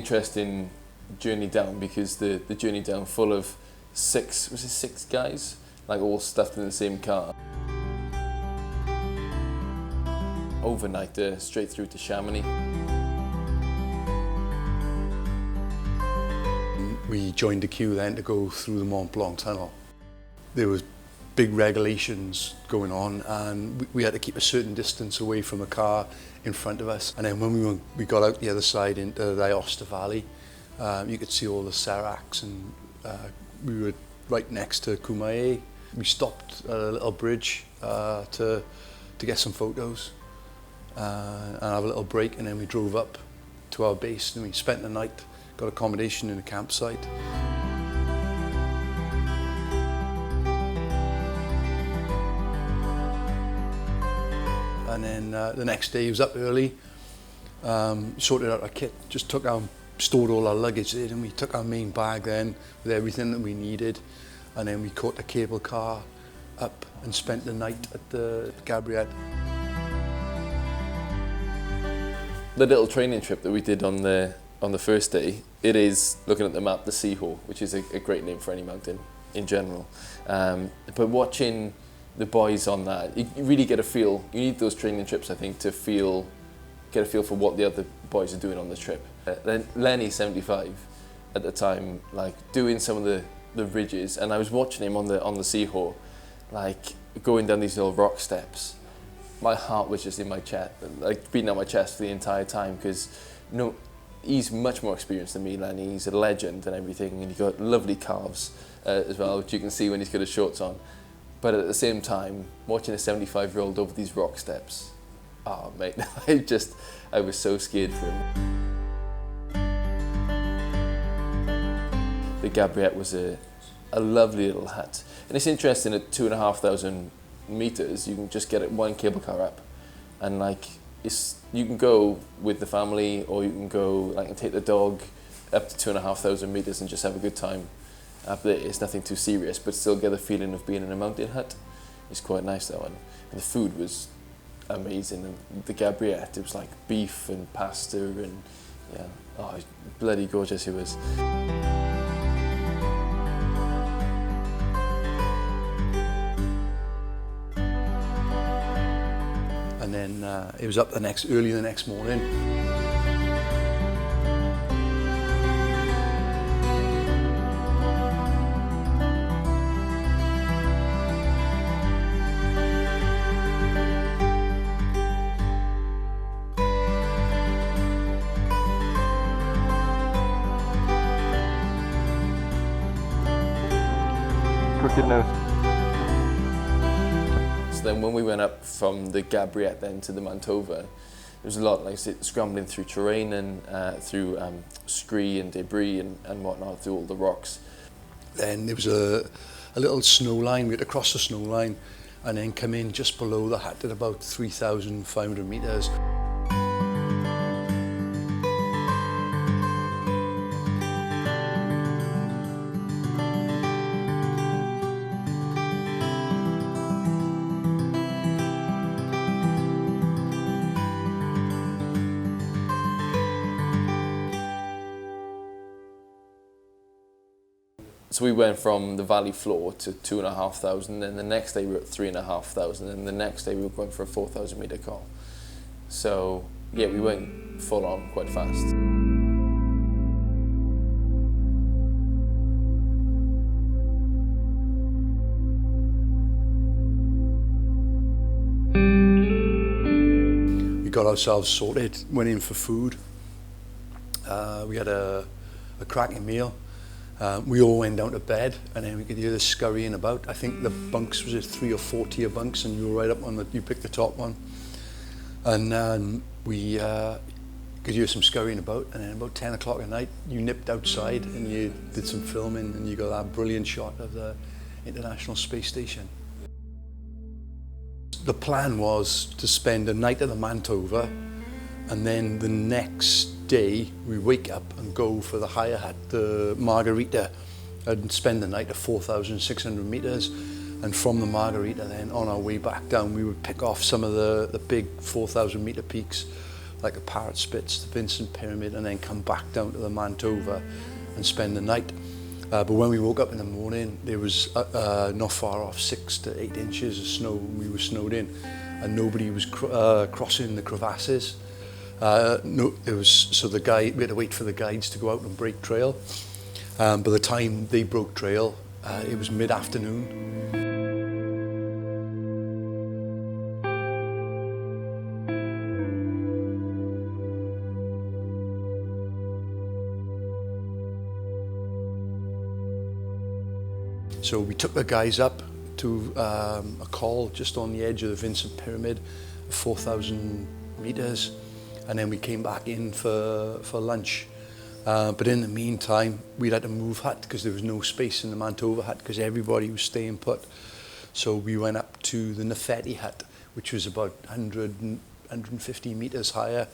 interesting journey down, because the journey down full of six guys, like all stuffed in the same car. Overnight, straight through to Chamonix. We joined the queue then to go through the Mont Blanc tunnel. There was big regulations going on, and we had to keep a certain distance away from the car in front of us. And then when we got out the other side into the Aosta Valley, you could see all the seracs, and we were right next to Courmayeur. We stopped at a little bridge to get some photos and have a little break, and then we drove up to our base and we spent the night, got accommodation in a campsite. And then the next day he was up early, sorted out our kit, stored all our luggage there, and we took our main bag then with everything that we needed, and then we caught the cable car up and spent the night at the Gabriette. The little training trip that we did on the first day, it is, looking at the map, the Seahawk, which is a great name for any mountain in general. But watching the boys on that, you really get a feel. You need those training trips, I think, to get a feel for what the other boys are doing on the trip. Lenny, 75, at the time, like doing some of the ridges, and I was watching him on the Seahawk, like going down these little rock steps. My heart was just in my chest, like beating out my chest for the entire time, because he's much more experienced than me, Lenny. He's a legend and everything, and he's got lovely calves as well, which you can see when he's got his shorts on. But at the same time, watching a 75-year-old over these rock steps, oh mate, I was so scared for him. The Gabriette was a lovely little hut. And it's interesting, at 2,500 meters, you can just get it one cable car up. And like, you can go with the family, or you can go like and take the dog up to 2,500 meters and just have a good time up there. It's nothing too serious, but still get the feeling of being in a mountain hut. It's quite nice, that one. And the food was amazing. And the Gabriette, it was like beef and pasta, and yeah, oh, bloody gorgeous it was. And then it was up early the next morning. Crooked nose. So then when we went up from the Gabriette then to the Mantova, there was a lot, like I said, scrambling through terrain and through scree and debris and whatnot, through all the rocks. Then there was a little snow line. We had to cross the snow line and then come in just below the hut at about 3,500 meters. So we went from the valley floor to 2,500, and the next day we were at 3,500, and the next day we were going for a 4,000 meter call. So yeah, we went full on quite fast. We got ourselves sorted, went in for food. We had a cracking meal. We all went down to bed, and then we could hear the scurrying about. I think the bunks was 3 or 4 tier bunks, and you were right up on you picked the top one. And we could hear some scurrying about, and then about 10 o'clock at night, you nipped outside and you did some filming, and you got that brilliant shot of the International Space Station. The plan was to spend a night at the Mantova, and then the next day we wake up and go for the higher hut, the Margarita, and spend the night at 4,600 meters. And from the Margarita then, on our way back down, we would pick off some of the big 4,000 meter peaks like the Parrot Spits, the Vincent Pyramid, and then come back down to the Mantova and spend the night. But when we woke up in the morning, there was not far off 6 to 8 inches of snow. We were snowed in, and nobody was crossing the crevasses. No, it was so we had to wait for the guides to go out and break trail. By the time they broke trail, it was mid-afternoon. So we took the guys up to a col just on the edge of the Vincent Pyramid, 4,000 meters, and then we came back in for lunch. But in the meantime, we'd had to move hut because there was no space in the Mantova hut because everybody was staying put. So we went up to the Nefetti hut, which was about 150 meters higher.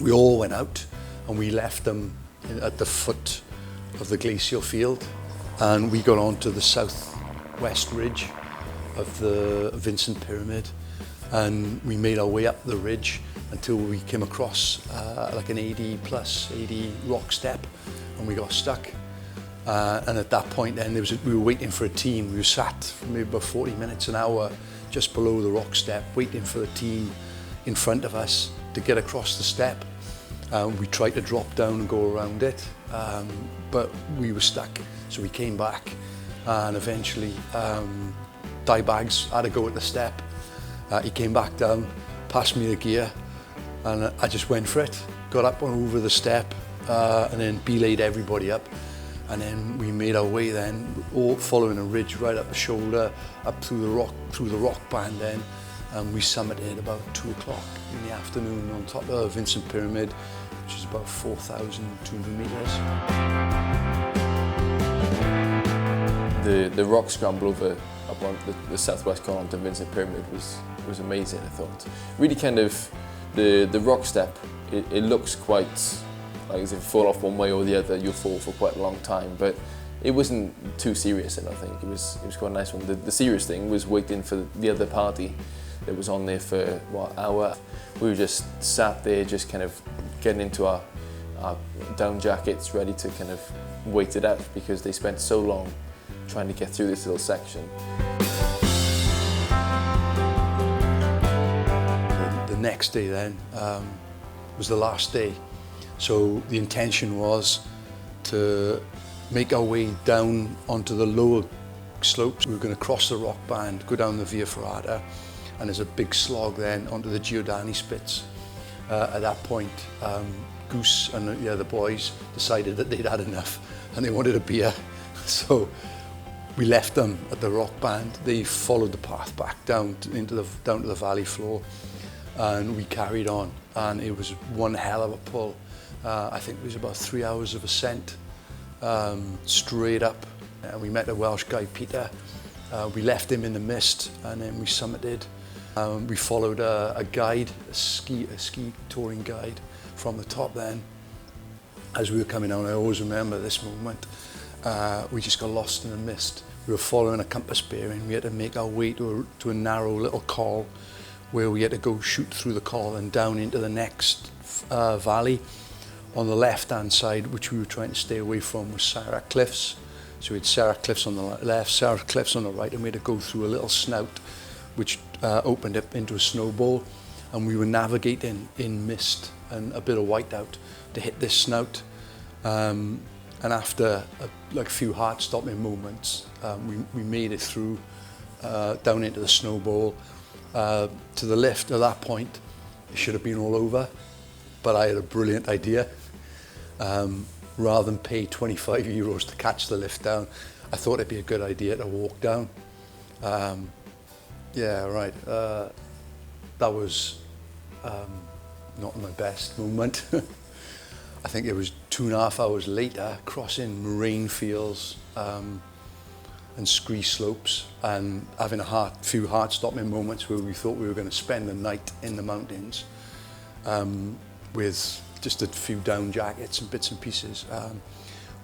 We all went out and we left them at the foot of the glacial field, and we got onto the southwest ridge of the Vincent Pyramid, and we made our way up the ridge until we came across like an 80 rock step, and we got stuck. And at that point then we were waiting for a team. We were sat for maybe about 40 minutes, an hour just below the rock step, waiting for the team in front of us to get across the step. We tried to drop down and go around it, but we were stuck. So we came back, and eventually Dye Bags had to go at the step. He came back down, passed me the gear, and I just went for it. Got up and over the step, and then belayed everybody up. And then we made our way then, all following a ridge right up the shoulder, up through the rock band then, and we summited about 2 o'clock in the afternoon on top of the Vincent Pyramid, which is about 4,200 meters. The rock scramble over up on the southwest corner of the Vincent Pyramid was amazing, I thought. Really kind of, the rock step, it looks quite like as if you fall off one way or the other, you'll fall for quite a long time, but it wasn't too serious, I don't think. It was quite a nice one. The serious thing was waiting for the other party that was on there for, what, an hour. We were just sat there, just kind of getting into our down jackets, ready to kind of wait it out because they spent so long trying to get through this little section. The next day then was the last day. So the intention was to make our way down onto the lower slopes. We were going to cross the rock band, go down the Via Ferrata, and there's a big slog then onto the Giordani Spits. At that point, Goose and the other boys decided that they'd had enough and they wanted a beer. So we left them at the rock band. They followed the path back down to the valley floor, and we carried on. And it was one hell of a pull. I think it was about 3 hours of ascent, straight up. And we met a Welsh guy, Peter. We left him in the mist, and then we summited. We followed a guide, a ski touring guide from the top then. As we were coming down, I always remember this moment. We just got lost in the mist. We were following a compass bearing. We had to make our way to a narrow little col where we had to go shoot through the col and down into the next valley. On the left-hand side, which we were trying to stay away from, was Sarah Cliffs. So we had Sarah Cliffs on the left, Sarah Cliffs on the right, and we had to go through a little snout which opened up into a snowball, and we were navigating in mist and a bit of whiteout to hit this snout. And after a few heart-stopping moments, we made it through down into the snowball. To the lift at that point, it should have been all over, but I had a brilliant idea. Rather than pay 25 euros to catch the lift down, I thought it'd be a good idea to walk down. Yeah, right. That was not my best moment. I think it was 2.5 hours later, crossing moraine fields and scree slopes, and having a few heart-stopping moments where we thought we were going to spend the night in the mountains. with just a few down jackets and bits and pieces.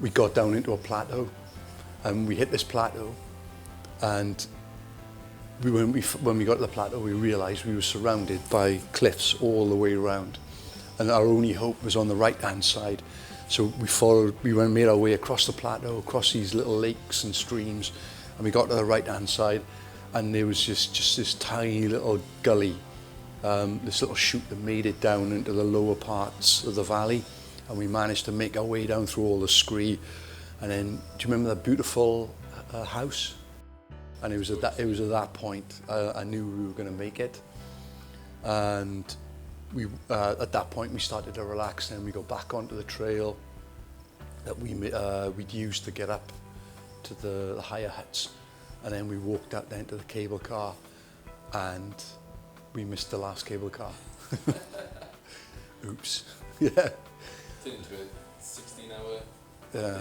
We got down into a plateau, and we hit this plateau, and when we got to the plateau, we realised we were surrounded by cliffs all the way around, and our only hope was on the right-hand side. So we made our way across the plateau, across these little lakes and streams, and we got to the right-hand side, and there was just this tiny little gully, this little chute that made it down into the lower parts of the valley, and we managed to make our way down through all the scree. And then, do you remember that beautiful house? And it was at that point I knew we were going to make it. And at that point we started to relax, and we got back onto the trail that we'd used to get up to the higher huts, and then we walked out then to the cable car, and we missed the last cable car. Oops. Yeah. Into a 16-hour Yeah.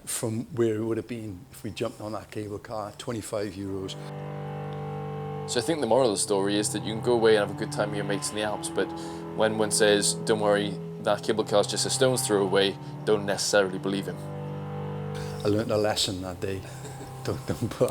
From where it would have been if we jumped on that cable car, 25 euros. So I think the moral of the story is that you can go away and have a good time with your mates in the Alps, but when one says, don't worry, that cable car's just a stone's throw away, don't necessarily believe him. I learnt a lesson that day. Don't put